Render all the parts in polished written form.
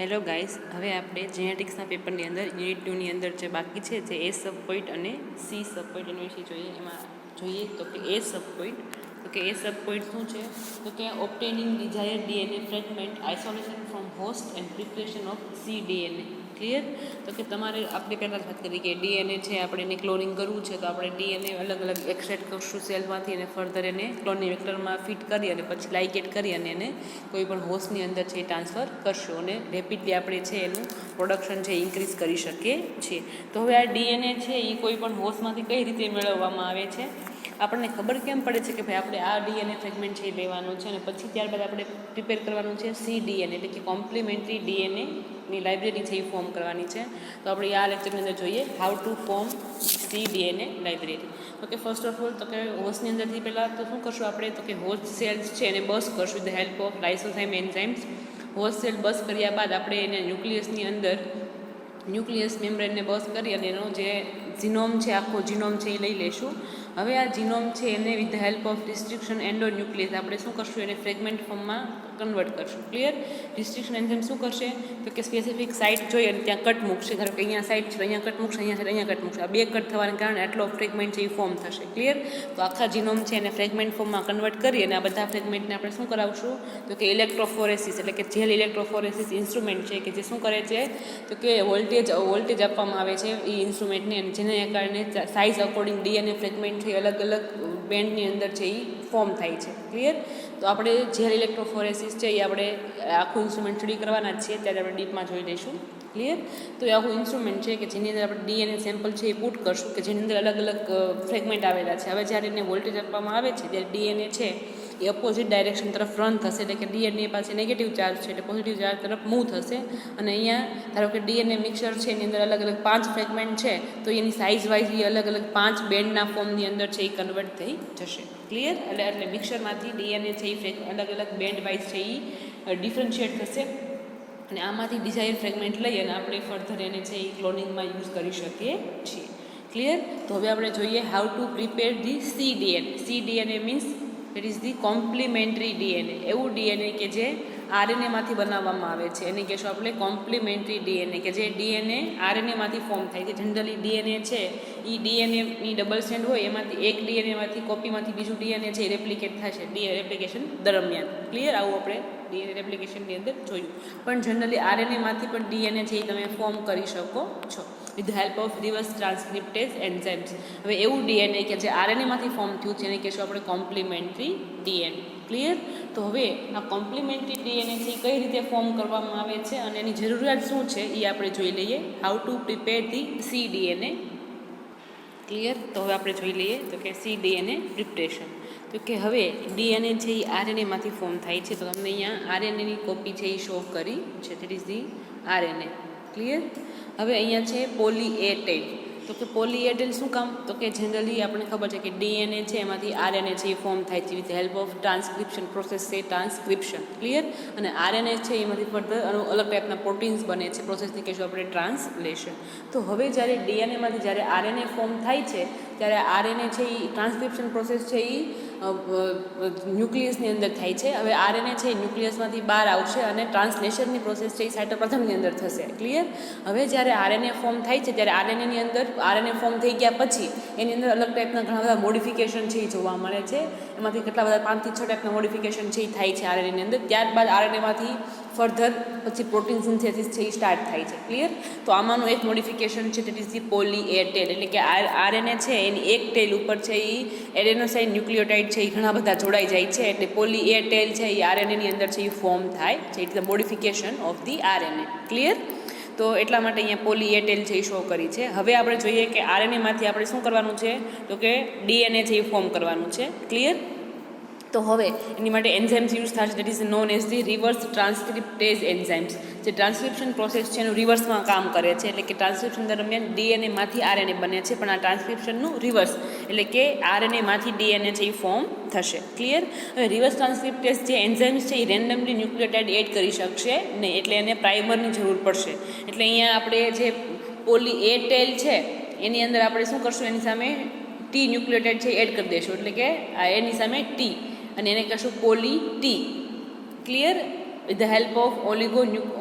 Hello guys, હવે આપણે જેનેટિક્સના પેપરની અંદર યુનિટ 2ની અંદર જે બાકી છે જે એ સબ પોઈન્ટ અને સી સબ પોઈન્ટ એના વિશે જોઈએ. એમાં જોઈએ તો કે એ સબ પોઈન્ટ, તો કે એ સબ પોઈન્ટ શું છે તો કે obtaining desired DNA fragment, isolation from host and preparation of C DNA. Clear? તો કે તમારે આપણે પહેલાં વાત કરી કે ડીએનએ છે આપણે એને ક્લોનિંગ કરવું છે, તો આપણે ડીએનએ અલગ અલગ એક્સટ્રેક્ટ કરશું સેલમાંથી અને ફર્ધર એને ક્લોનિંગ વેક્ટરમાં ફિટ કરી અને પછી લાઇગેટ કરી અને એને કોઈ પણ હોસ્ટની અંદર છે ટ્રાન્સફર કરશું અને રેપિડલી આપણે છે એનું પ્રોડક્શન છે ઇન્ક્રીઝ કરી શકીએ છીએ. તો હવે આ ડીએનએ છે એ કોઈ પણ હોસ્ટમાંથી કઈ રીતે મેળવવામાં આવે છે, આપણને ખબર કેમ પડે છે કે ભાઈ આપણે આ ડીએનએ ફ્રેગમેન્ટ છે એ લેવાનું છે અને પછી ત્યારબાદ આપણે પ્રિપેર કરવાનું છે સી ડીએનએ, એટલે કે કોમ્પ્લિમેન્ટરી ડીએનએની લાઇબ્રેરી છે એ ફોર્મ કરવાની છે. તો આપણે આ લેક્ચરની અંદર જોઈએ how to form C DNA library. તો કે ફર્સ્ટ ઓફ ઓલ તો કે હોસ્ટની અંદરથી પહેલાં તો શું કરશું આપણે, તો કે હોસ્ટ સેલ્સ છે એને બસ કરશું with the help of lysozyme enzymes. Host cell બસ કર્યા બાદ આપણે એને ન્યુક્લિયસની અંદર ન્યુક્લિયસ મેમ્બ્રેનને બસ કરી અને એનો જે જીનોમ છે આખો જીનોમ છે એ લઈ લઈશું. હવે આ જીનોમ છે એને with the help of restriction endo nucleus આપણે શું કરશું, એને ફ્રેગમેન્ટ ફોર્મમાં કન્વર્ટ કરશું. ક્લિયર? રિસ્ટ્રિક્શન એન્ઝાઇમ શું કરશે તો કે સ્પેસિફિક સાઇટ જોઈ અને ત્યાં કટ મૂકશે. ધારો કે અહીંયા સાઇટ છે, અહીંયા કટ મૂકશે, અહીંયા સાઇડ અહીંયા કટ મૂકશે. આ બે કટ થવાને કારણે આટલો ફ્રેગમેન્ટ છે એ ફોર્મ થશે. ક્લિયર? તો આખા જીનોમ છે એને ફ્રેગમેન્ટ ફોર્મમાં કન્વર્ટ કરી અને આ બધા ફ્રેગમેન્ટને આપણે શું કરાવશું તો કે ઇલેક્ટ્રોફોરેસિસ, એટલે કે જેલ ઇલેક્ટ્રોફોરેસિસ ઇન્સ્ટ્રુમેન્ટ છે કે જે શું કરે છે તો કે વોલ્ટેજ આપવામાં આવે છે એ ઇન્સ્ટ્રુમેન્ટને, અને જેના કારણે સાઇઝ અકોર્ડિંગ ડીએનએ ફ્રેગમેન્ટ છે અલગ અલગ બેન્ડની અંદર છે એ ફોર્મ થાય છે. ક્લિયર? તો આપણે જેલ ઇલેક્ટ્રોફોરેસિસ છે એ આપણે આખું ઇન્સ્ટ્રુમેન્ટ સ્ટડી કરવાના જ છીએ, ત્યારે આપણે ડીપમાં જોઈ લઈશું. ક્લિયર? તો એ આખું ઇન્સ્ટ્રુમેન્ટ છે કે જેની અંદર આપણે ડીએનએ સેમ્પલ છે એ પુટ કરશું કે જેની અંદર અલગ અલગ ફ્રેગમેન્ટ આવેલા છે. હવે જ્યારે એને વોલ્ટેજ આપવામાં આવે છે ત્યારે ડીએનએ છે એ અપોઝિટ ડાયરેક્શન તરફ રન થશે, એટલે કે ડીએનએ પાસે નેગેટિવ ચાર્જ છે એટલે પોઝિટિવ ચાર્જ તરફ મૂવ થશે. અને અહીંયા ધારો કે ડીએનએ મિક્સર છે એની અંદર અલગ અલગ 5 ફ્રેગમેન્ટ છે, તો એની સાઇઝ વાઇઝ એ અલગ અલગ 5 બેન્ડના ફોર્મની અંદર છે એ કન્વર્ટ થઈ જશે. ક્લિયર? એટલે મિક્સરમાંથી ડીએનએ છે એ અલગ અલગ બેન્ડ વાઇઝ છે એ ડિફરન્શિએટ થશે અને આમાંથી ડિઝાયર ફ્રેગમેન્ટ લઈ અને આપણે ફર્ધર એને છે એ ક્લોનિંગમાં યુઝ કરી શકીએ છીએ. ક્લિયર? તો હવે આપણે જોઈએ how to prepare the C DNA. C DNA means it is the complimentary DNA, એવું ડીએનએ કે જે આરએનએમાંથી બનાવવામાં આવે છે એને કહેશું આપણે કોમ્પ્લિમેન્ટરી ડીએનએ, કે જે ડીએનએ આરએનએમાંથી ફોર્મ થાય છે. જનરલી ડીએનએ છે એ ડીએનએની ડબલ સ્ટ્રેન્ડ હોય એમાંથી એક ડીએનએમાંથી કોપીમાંથી બીજું ડીએનએ છે એ રેપ્લિકેટ થશે રેપ્લિકેશન દરમિયાન. ક્લિયર? આવું આપણે ડીએનએ રેપ્લિકેશનની અંદર જોયું. પણ જનરલી આરએનએમાંથી પણ ડીએનએ છે એ તમે ફોર્મ કરી શકો છો with the help of reverse transcriptase enzymes. હવે એવું ડીએનએ કે જે આરએનએમાંથી ફોર્મ થયું છે એને કહેશું આપણે કોમ્પ્લિમેન્ટરી ડીએનએ. ક્લિયર? તો હવે આ કોમ્પ્લિમેન્ટરી ડીએનએ છે એ કઈ રીતે ફોર્મ કરવામાં આવે છે અને એની જરૂરિયાત શું છે એ આપણે જોઈ લઈએ. How to prepare the C DNA. Clear? તો હવે આપણે જોઈ લઈએ તો કે સી ડીએનએ પ્રિપરેશન. તો કે હવે ડીએનએ છે એ આરએનએમાંથી ફોર્મ થાય છે, તો તમને અહીંયા આરએનએની કોપી છે એ શો કરી છે, that is the RNA. Clear? હવે અહીંયા છે પોલી એ ટેલ. તો કે પોલી એ ટેલ શું કામ, તો કે જનરલી આપણને ખબર છે કે ડીએનએ છે એમાંથી આરએનએ છે એ ફોર્મ થાય છે with help of transcription process છે ટ્રાન્સક્રિપ્શન. ક્લિયર? અને આરએનએ છે એમાંથી ફર્ધર અલગ ટાઈપના પ્રોટીન્સ બને છે, પ્રોસેસથી કહેશું આપણે ટ્રાન્સલેશન. તો હવે જ્યારે ડીએનએમાંથી જ્યારે આરએનએ ફોર્મ થાય છે ત્યારે આરએનએ છે એ ટ્રાન્સક્રિપ્શન પ્રોસેસ છે એ ન્યુક્લિયસની અંદર થાય છે. હવે આરએનએ છે એ ન્યુક્લિયસમાંથી બહાર આવશે અને ટ્રાન્સલેશનની પ્રોસેસ છે એ સાયટોપ્લાઝમની અંદર થશે. ક્લિયર? હવે જ્યારે આરએનએ ફોર્મ થાય છે ત્યારે આરએનએની અંદર આરએનએ ફોર્મ થઈ ગયા પછી એની અંદર અલગ ટાઈપના ઘણા બધા મોડિફિકેશન છે એ જોવા મળે છે. એમાંથી કેટલા બધા 5 થી 6 ટાઈપના મોડિફિકેશન છે એ થાય છે આરએનએની અંદર. ત્યારબાદ આરએનએમાંથી ફર્ધર પછી પ્રોટીન સિન્થેસિસ છે એ સ્ટાર્ટ થાય છે. ક્લિયર? તો આમાંનું એક મોડિફિકેશન છે that is the poly A ટેલ, એટલે કે આરએનએ છે એની એક ટેલ ઉપર છે એ એડેનોસાઇન ન્યુક્લિયોટાઇડ છે એ ઘણા બધા જોડાઈ જાય છે, એટલે પોલી એ ટેલ છે એ આરએનએની અંદર છે એ ફોર્મ થાય છે. It is the modification of the RNA. Clear? તો એટલા માટે અહીંયા પોલી એ ટેલ છે એ શો કરી છે. હવે આપણે જોઈએ કે આરએનએમાંથી આપણે શું કરવાનું છે તો કે ડીએનએ છે એ ફોર્મ કરવાનું છે. ક્લિયર? તો હવે એની માટે એન્ઝાઇમ્સ યુઝ થશે, that is known as the reverse transcriptase enzymes. જે ટ્રાન્સક્રિપ્શન પ્રોસેસ છે એનું રિવર્સમાં કામ કરે છે, એટલે કે ટ્રાન્સક્રિપ્શન દરમિયાન ડીએનએમાંથી આરએનએ બને છે પણ આ ટ્રાન્સક્રિપ્શનનું રિવર્સ, એટલે કે આરએનએમાંથી ડીએનએ છે એ ફોર્મ થશે. ક્લિયર? હવે રિવર્સ ટ્રાન્સક્રિપ્ટેઝ જે એન્ઝાઇમ્સ છે એ રેન્ડમલી ન્યુક્લિયોટાઇડ એડ કરી શકશે નહીં, એટલે એને પ્રાઇમરની જરૂર પડશે. એટલે અહીંયા આપણે જે પોલી એ ટેલ છે એની અંદર આપણે શું કરશું, એની સામે ટી ન્યુક્લિયોટાઇડ છે એડ કરી દઈશું, એટલે કે એની સામે ટી અને એને કહેશું poly T. Clear? With the help of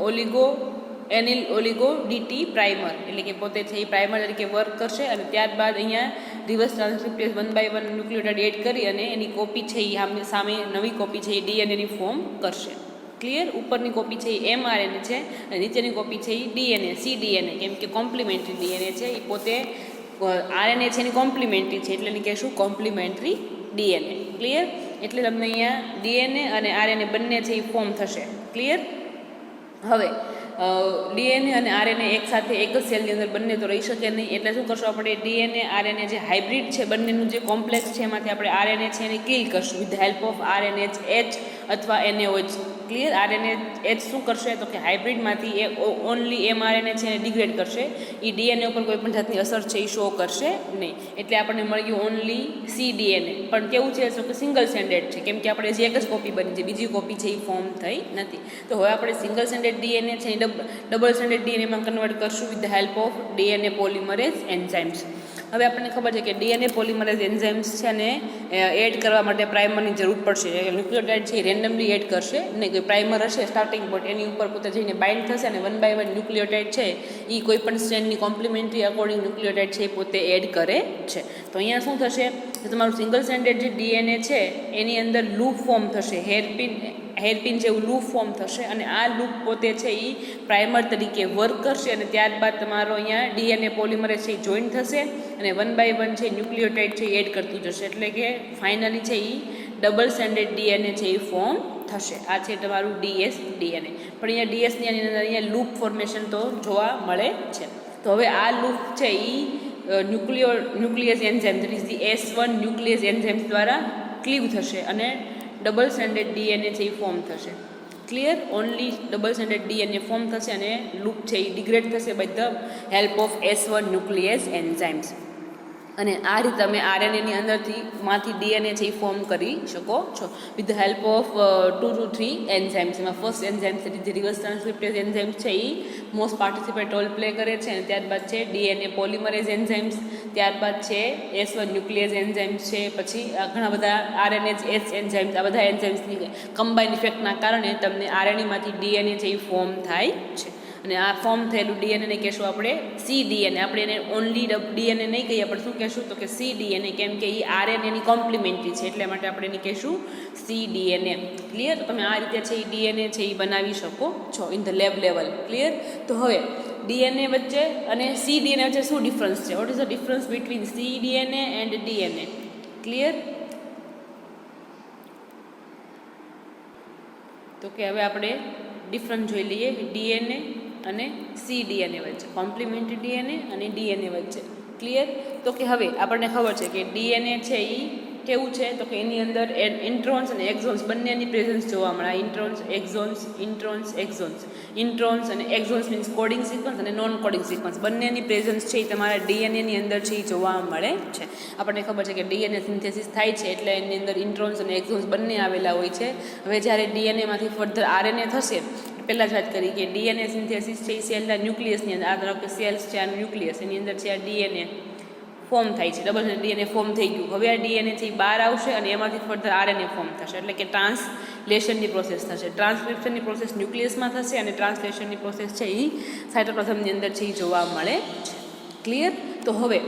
oligo anneal oligo dT primer, એટલે કે પોતે છે એ પ્રાઇમર તરીકે વર્ક કરશે અને ત્યારબાદ અહીંયા રિવર્સ ટ્રાન્સક્રિપ્ટેઝ 1 by 1 ન્યુક્લિયોટાઇડ એડ કરી અને એની કોપી છે એ સામે નવી કોપી છે એ ડીએનએની ફોર્મ કરશે. ક્લિયર. ઉપરની કોપી છે એ mRNA છે અને નીચેની કોપી છે એ ડીએનએ cDNA, કેમ કે કોમ્પ્લિમેન્ટરી ડીએનએ છે એ પોતે આરએનએ છે એની કોમ્પ્લિમેન્ટરી છે એટલે એને કહેશું કોમ્પ્લિમેન્ટરી ડીએનએ. ક્લિયર. એટલે તમને અહીંયા ડીએનએ અને આરએનએ બંને છે એ ફોર્મ થશે. ક્લિયર. હવે ડીએનએ અને આરએનએ એક સાથે એક જ સેલની અંદર બંને તો રહી શકે નહીં, એટલે શું કરશું આપણે ડીએનએ આરએનએ જે હાઇબ્રિડ છે બંનેનું જે કોમ્પ્લેક્સ છે એમાંથી આપણે આરએનએ છે એને કિલ કરશું with the help of RNAH અથવા NaOH. ક્લિયર. RNAH શું કરશે તો કે હાઇબ્રિડમાંથી એ ઓનલી mRNA છે એને ડિગ્રેડ કરશે, એ ડીએનએ ઉપર કોઈ પણ જાતની અસર છે એ શો કરશે નહીં, એટલે આપણને મળી ગયું ઓનલી cDNA. પણ કેવું છે તો કે સિંગલ સ્ટેન્ડર્ડ છે, કેમ કે આપણે જે એક જ કોપી બની છે, બીજી કોપી છે એ ફોર્મ થઈ નથી. તો હવે આપણે સિંગલ સ્ટેન્ડર્ડ ડીએનએ છે એ ડબલ સ્ટેન્ડર્ડ ડીએનએમાં કન્વર્ટ કરશું with the help of DNA polymerase enzymes. હવે આપણને ખબર છે કે ડીએનએ પોલિમરેઝ એન્ઝાઇમ્સ છે ને એડ કરવા માટે પ્રાઇમરની જરૂર પડશે. ન્યુક્લિયોટાઇડ છે એ રેન્ડમલી એડ કરશે નહીં, કોઈ પ્રાઇમર હશે સ્ટાર્ટિંગ પોઈન્ટ એની ઉપર પોતે જઈને બાઇન્ડ થશે અને 1 by 1 ન્યુક્લિયોટાઇડ છે એ કોઈ પણ સ્ટ્રેન્ડની કોમ્પ્લિમેન્ટરી અકોર્ડિંગ ન્યુક્લિયોટાઇડ છે એ પોતે એડ કરે છે. તો અહીંયા શું થશે તો તમારું સિંગલ સ્ટેન્ડર્ડ જે ડીએનએ છે એની અંદર લૂપ ફોર્મ થશે, હેરપિન જેવું લૂપ ફોર્મ થશે અને આ લૂપ પોતે છે એ પ્રાઇમર તરીકે વર્ક કરશે અને ત્યારબાદ તમારો અહીંયા ડીએનએ પોલિમરેઝ છે એ જોઈન થશે અને 1 by 1 છે ન્યુક્લિયોટાઇડ છે એડ કરતું જશે, એટલે કે ફાઇનલી છે એ ડબલ સ્ટેન્ડર્ડ ડીએનએ છે એ ફોર્મ થશે. આ છે તમારું ડીએનએ. પણ અહીંયા ડીએસની અંદર અહીંયા લૂપ ફોર્મેશન તો જોવા મળે છે. તો હવે આ લૂપ છે એ nuclease enzyme that is the S1 nuclease enzymes દ્વારા ક્લીવ થશે અને ડબલ સ્ટેન્ડર્ડ ડીએનએ છે એ ફોર્મ થશે. Clear. Only double stranded DNA form થશે અને લૂપ છે એ ડિગ્રેડ થશે by the help of S1 nuclease enzymes. અને આ રીતે તમે આરએનએની અંદરમાંથી ડીએનએ છે એ ફોર્મ કરી શકો છો with the help of 2 to 3 enzymes. એમાં ફર્સ્ટ એન્ઝાઇમ છે જે રિવર્સ ટ્રાન્સક્રિપ્ટેઝ એન્ઝાઇમ્સ છે એ મોસ્ટ પાર્ટિસિપેટ રોલ પ્લે કરે છે અને ત્યારબાદ છે ડીએનએ પોલિમરેઝ એન્ઝાઇમ્સ, ત્યારબાદ છે S1 ન્યુક્લિયસ એન્ઝાઇમ્સ છે, પછી ઘણા બધા RNAH એન્ઝાઇમ્સ. આ બધા એન્ઝાઇમ્સની કમ્બાઇન ઇફેક્ટના કારણે તમને આરએનએમાંથી ડીએનએ છે એ ફોર્મ થાય છે અને આ ફોર્મ થયેલું ડીએનએને કહેશું આપણે cDNA. આપણે એને ઓનલી ડીએનએ નહીં કહીએ, આપણે શું કહેશું તો કે cDNA, કેમ કે એ આરએનએની કોમ્પ્લિમેન્ટરી છે એટલે માટે આપણે એને કહેશું cDNA. ક્લિયર. તો તમે આ રીતે છે એ ડીએનએ છે એ બનાવી શકો છો in the lab level. Clear. તો હવે ડીએનએ વચ્ચે અને cDNA વચ્ચે શું ડિફરન્સ છે? What is the difference between cDNA and DNA? Clear. તો કે હવે આપણે ડિફરન્સ જોઈ લઈએ ડીએનએ અને cDNA વચ્ચે, કોમ્પ્લિમેન્ટરી ડીએનએ અને ડીએનએ વચ્ચે. ક્લિયર. તો કે હવે આપણને ખબર છે કે ડીએનએ છે એ કેવું છે તો કે એની અંદર ઇન્ટ્રોન્સ અને એક્ઝોન્સ બંનેની પ્રેઝન્સ જોવા મળે. ઇન્ટ્રોન્સ અને એક્ઝોન્સ મીન્સ કોડિંગ સિક્વન્સ અને નોન કોડિંગ સિક્વન્સ બંનેની પ્રેઝન્સ છે એ તમારા ડીએનએની અંદર છે એ જોવા મળે છે. આપણને ખબર છે કે ડીએનએ સિન્થેસિસ થાય છે એટલે એની અંદર ઇન્ટ્રોન્સ અને એક્ઝોન્સ બંને આવેલા હોય છે. હવે જ્યારે ડીએનએમાંથી ફર્ધર આરએનએ થશે, પહેલાં જ વાત કરી કે ડીએનએ સિન્થેસિસ છે એ સેલના ન્યુક્લિયસની અંદર, આ ધારો કે સેલ્સ છે આ ન્યુક્લિયસ, એની અંદર છે આ ડીએનએ ફોર્મ થાય છે, ડબલ ડીએનએ ફોર્મ થઈ ગયું. હવે આ ડીએનએ છે એ બહાર આવશે અને એમાંથી ફર્ધર આરએનએ ફોર્મ થશે, એટલે કે ટ્રાન્સલેશનની પ્રોસેસ થશે. ટ્રાન્સક્રિપ્શનની પ્રોસેસ ન્યુક્લિયસમાં થશે અને ટ્રાન્સલેશનની પ્રોસેસ છે એ સાયટોપ્લાઝમની અંદર છે એ જોવા મળે છે. ક્લિયર. તો હવે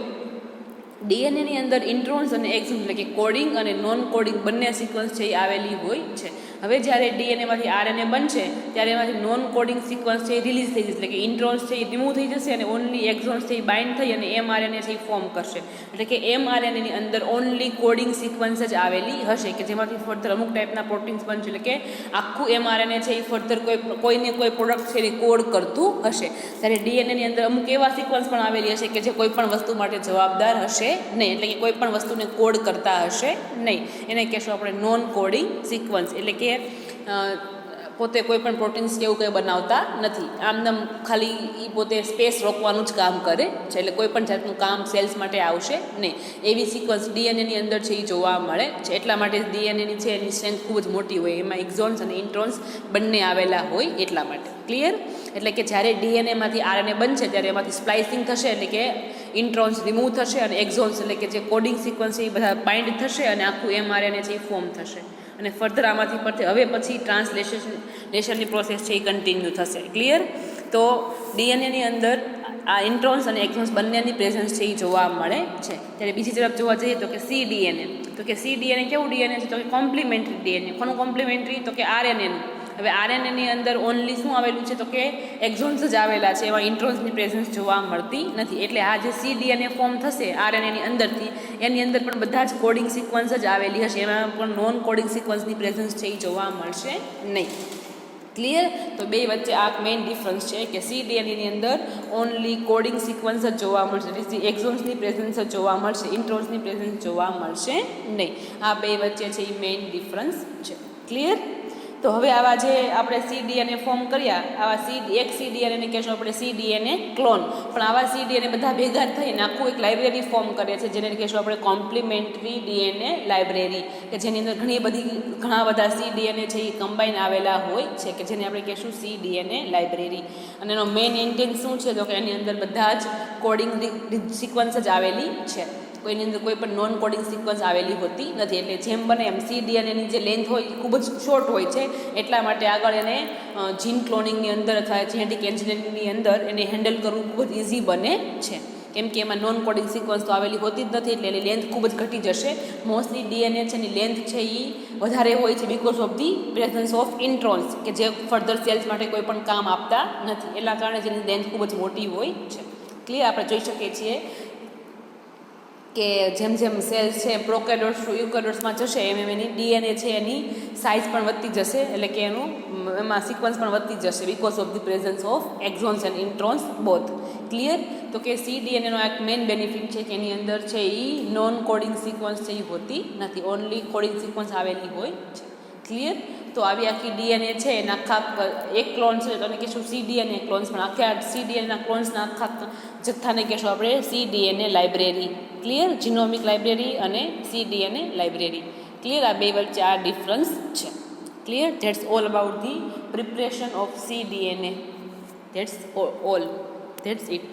ડીએનએની અંદર ઇન્ટ્રોન્સ અને એક્ઝોન્સ એટલે કે કોડિંગ અને નોન કોડિંગ બંને સિક્વન્સ છે એ આવેલી હોય છે. હવે જ્યારે ડીએનએમાંથી આરએનએ બનશે ત્યારે એમાંથી નોન કોડિંગ સિક્વન્સ છે એ રિલીઝ થઈ જશે, એટલે કે ઇન્ટ્રોન્સ છે એ રિમૂવ થઈ જશે અને ઓનલી એક્ઝોન્સ છે એ બાઇન્ડ થઈ અને mRNA છે એ ફોર્મ કરશે, એટલે કે mRNAની અંદર ઓનલી કોડિંગ સિક્વન્સ જ આવેલી હશે કે જેમાંથી ફર્ધર અમુક ટાઈપના પ્રોટીન્સ બનશે, એટલે કે આખું mRNA છે એ ફર્ધર કોઈને કોઈ પ્રોડક્ટ છે એ કોડ કરતું હશે. ત્યારે ડીએનએની અંદર અમુક એવા સિક્વન્સ પણ આવેલી હશે કે જે કોઈ પણ વસ્તુ માટે જવાબદાર હશે નહીં, એટલે કે કોઈ પણ વસ્તુને કોડ કરતા હશે નહીં. એને કહેશું આપણે નોન કોડિંગ સિક્વન્સ, એટલે કે પોતે કોઈ પણ પ્રોટીન્સ કે એવું કંઈ બનાવતા નથી, આમનામ ખાલી એ પોતે સ્પેસ રોકવાનું જ કામ કરે છે, એટલે કોઈ પણ જાતનું કામ સેલ્સ માટે આવશે નહીં. એવી સિક્વન્સ ડીએનએની અંદર છે એ જોવા મળે છે. એટલા માટે ડીએનએની છે એની સ્ટ્રેન્થ ખૂબ જ મોટી હોય, એમાં એક્ઝોન્સ અને ઇન્ટ્રોન્સ બંને આવેલા હોય એટલા માટે. ક્લિયર. એટલે કે જ્યારે ડીએનએમાંથી આરએનએ બનશે ત્યારે એમાંથી સ્પ્લાઇસિંગ થશે, એટલે કે ઇન્ટ્રોન્સ રિમૂવ થશે અને એક્ઝોન્સ એટલે કે જે કોડિંગ સિક્વન્સ છે એ બધા બાઇન્ડ થશે અને આખું mRNA છે એ ફોર્મ થશે અને ફર્ધર આમાંથી પરથી હવે પછી ટ્રાન્સલેશનની પ્રોસેસ છે એ કન્ટિન્યુ થશે. ક્લિયર. તો ડીએનએની અંદર આ ઇન્ટ્રોન્સ અને એક્ઝોન્સ બંનેની પ્રેઝન્સ છે એ જોવા મળે છે. ત્યારે બીજી તરફ જોવા જઈએ તો કે સી ડીએનએ, તો કે સી ડીએનએ કેવું ડીએનએ છે? તો કે કોમ્પ્લિમેન્ટરી ડીએનએ. કોનું કોમ્પ્લિમેન્ટરી? તો કે આરએનએનું. હવે આરએનએની અંદર ઓનલી શું આવેલું છે? તો કે એક્ઝોન્સ જ આવેલા છે, એમાં ઇન્ટ્રોન્સની પ્રેઝન્સ જોવા મળતી નથી. એટલે આ જે સી ડીએનએ ફોર્મ થશે આરએનએની અંદરથી, એની અંદર પણ બધા જ કોડિંગ સિક્વન્સ જ આવેલી હશે, એમાં પણ નોન કોડિંગ સિક્વન્સની પ્રેઝન્સ છે એ જોવા મળશે નહીં. ક્લિયર? તો બે વચ્ચે આ મેઇન ડિફરન્સ છે કે સી ડીએનએની અંદર ઓનલી કોડિંગ સિક્વન્સ જ જોવા મળશે, એટલે એક્ઝોન્સની પ્રેઝન્સ જ જોવા મળશે, ઇન્ટ્રોન્સની પ્રેઝન્સ જોવા મળશે નહીં. આ બે વચ્ચે છે એ મેઇન ડિફરન્સ છે. ક્લિયર? તો હવે આવા જે આપણે સી ડીએનએ ફોર્મ કર્યા, આવા એક સી ડીએનએને કહેશું આપણે સી ડીએનએ ક્લોન, પણ આવા સી ડીએનએ બધા ભેગા થઈને આખું એક લાઇબ્રેરી ફોર્મ કરે છે, જેને કહેશું આપણે કોમ્પ્લિમેન્ટરી ડીએનએ લાઇબ્રેરી, કે જેની અંદર ઘણા બધા સી ડીએનએ છે એ કમ્બાઈન આવેલા હોય છે, કે જેને આપણે કહેશું સી ડીએનએ લાઇબ્રેરી. અને એનો મેઇન ઇન્ટેન્સ શું છે? તો કે એની અંદર બધા જ કોડિંગ સિક્વન્સ જ આવેલી છે, કોઈની અંદર કોઈ પણ નોન કોડિંગ સિક્વન્સ આવેલી હોતી નથી. એટલે જેમ બને એમ સી ડીએનએની જે લેન્થ હોય એ ખૂબ જ શોર્ટ હોય છે, એટલા માટે આગળ એને જીન ક્લોનિંગની અંદર અથવા જેનેટિક એન્જિનિયરિંગની અંદર એને હેન્ડલ કરવું ખૂબ જ ઇઝી બને છે, કેમ કે એમાં નોન કોડિંગ સિક્વન્સ તો આવેલી હોતી જ નથી, એટલે એની લેન્થ ખૂબ જ ઘટી જશે. મોસ્ટલી ડીએનએ છે એની લેન્થ છે એ વધારે હોય છે because of the presence of introns, કે જે ફર્ધર સેલ્સ માટે કોઈ પણ કામ આપતા નથી, એટલા કારણે જેની લેન્થ ખૂબ જ મોટી હોય છે. ક્લિયર? આપણે જોઈ શકીએ છીએ કે જેમ જેમ સેલ્સ છે પ્રોકેરિયોટ્સ ટુ યુકેરિયોટ્સમાં જશે એમ એની ડીએનએ છે એની સાઇઝ પણ વધતી જશે, એટલે કે એનું એમાં સિક્વન્સ પણ વધતી જશે because of the presence of exons and introns both. Clear? તો કે સી ડીએનએનો એક મેઇન બેનિફિટ છે કે એની અંદર છે એ નોન કોડિંગ સિક્વન્સ છે એ હોતી નથી, ઓનલી કોડિંગ સિક્વન્સ આવેલી હોય છે. ક્લિયર? તો આવી આખી ડીએનએ છે એના આખા એક ક્લોન છે તો એને કહેશું સી ડીએનએ ક્લોન્સ, પણ આખા સી ડીએનએના ક્લોન્સના આખા જથ્થાને કહેશું આપણે C DNA library. Clear? Genomic library અને સી ડીએનએ લાઇબ્રેરી. ક્લિયર? આ બે વચ્ચે આ ડિફરન્સ છે. Clear? That's all about the preparation of C DNA. That's all. That's it.